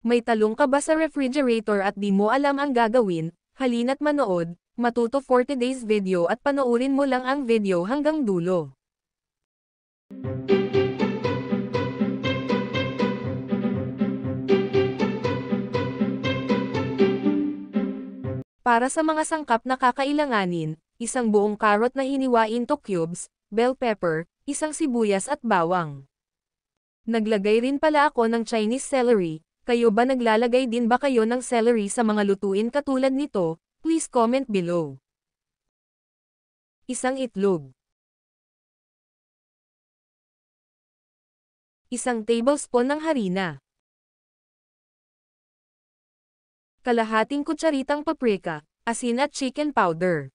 May talong ka ba sa refrigerator at di mo alam ang gagawin? Halina't manood, matuto 40 days video at panoorin mo lang ang video hanggang dulo. Para sa mga sangkap na kakailanganin, isang buong carrot na hiniwain to cubes, bell pepper, isang sibuyas at bawang. Naglagay rin pala ako ng Chinese celery. Kayo ba naglalagay din ba kayo ng celery sa mga lutuin katulad nito? Please comment below. Isang itlog. Isang tablespoon ng harina. Kalahating kutsaritang paprika, asin at chicken powder.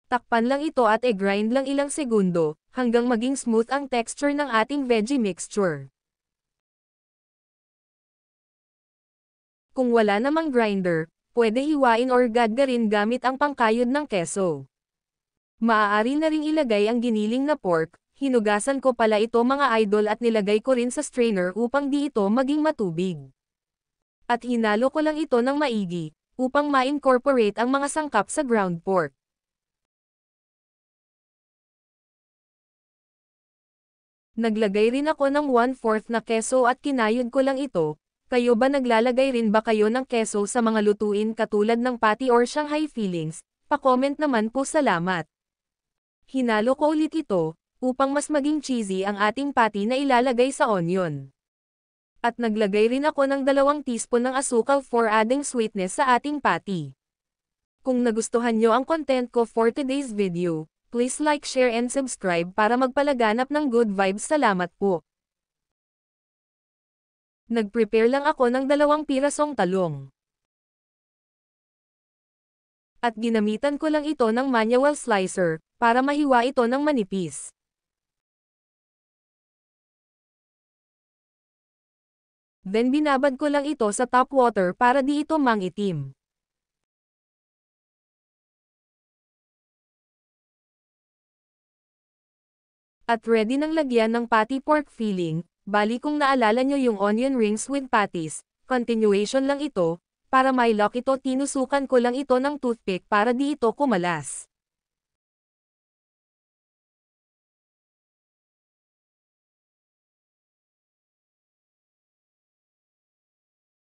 Takpan lang ito at i-grind lang ilang segundo, hanggang maging smooth ang texture ng ating veggie mixture. Kung wala namang grinder, pwede hiwain or gadgarin gamit ang pangkayod ng keso. Maaari na ring ilagay ang giniling na pork. Hinugasan ko pala ito mga idol at nilagay ko rin sa strainer upang di ito maging matubig. At hinalo ko lang ito ng maigi, upang ma-incorporate ang mga sangkap sa ground pork. Naglagay rin ako ng 1/4 na keso at kinayod ko lang ito. Kayo ba naglalagay rin ba kayo ng keso sa mga lutuin katulad ng patty or Shanghai fillings? Pa-comment naman po, salamat. Hinalo ko ulit ito, upang mas maging cheesy ang ating patty na ilalagay sa onion. At naglagay rin ako ng 2 teaspoon ng asukal for adding sweetness sa ating patty. Kung nagustuhan nyo ang content ko for today's video, please like, share and subscribe para magpalaganap ng good vibes. Salamat po. Nag-prepare lang ako ng 2 pirasong talong. At ginamitan ko lang ito ng manual slicer, para mahiwa ito ng manipis. Then binabad ko lang ito sa top water para di ito mangitim. At ready nang lagyan ng patty pork filling. Bali kung naalala nyo yung onion rings with patties, continuation lang ito. Para may lock ito, tinusukan ko lang ito ng toothpick para di ito kumalas.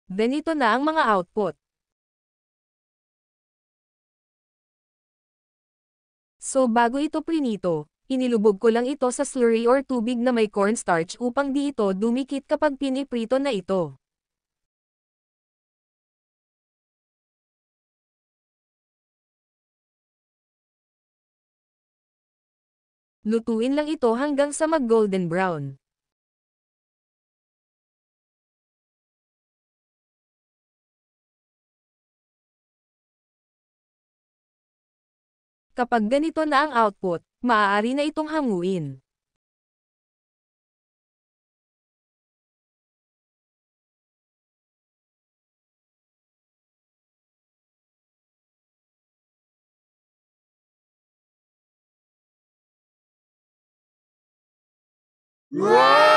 Then ito na ang mga output. So bago ito prinito, inilubog ko lang ito sa slurry or tubig na may cornstarch upang di ito dumikit kapag piniprito na ito. Lutuin lang ito hanggang sa mag-golden brown. Kapag ganito na ang output, maaari na itong hanguin. Wow!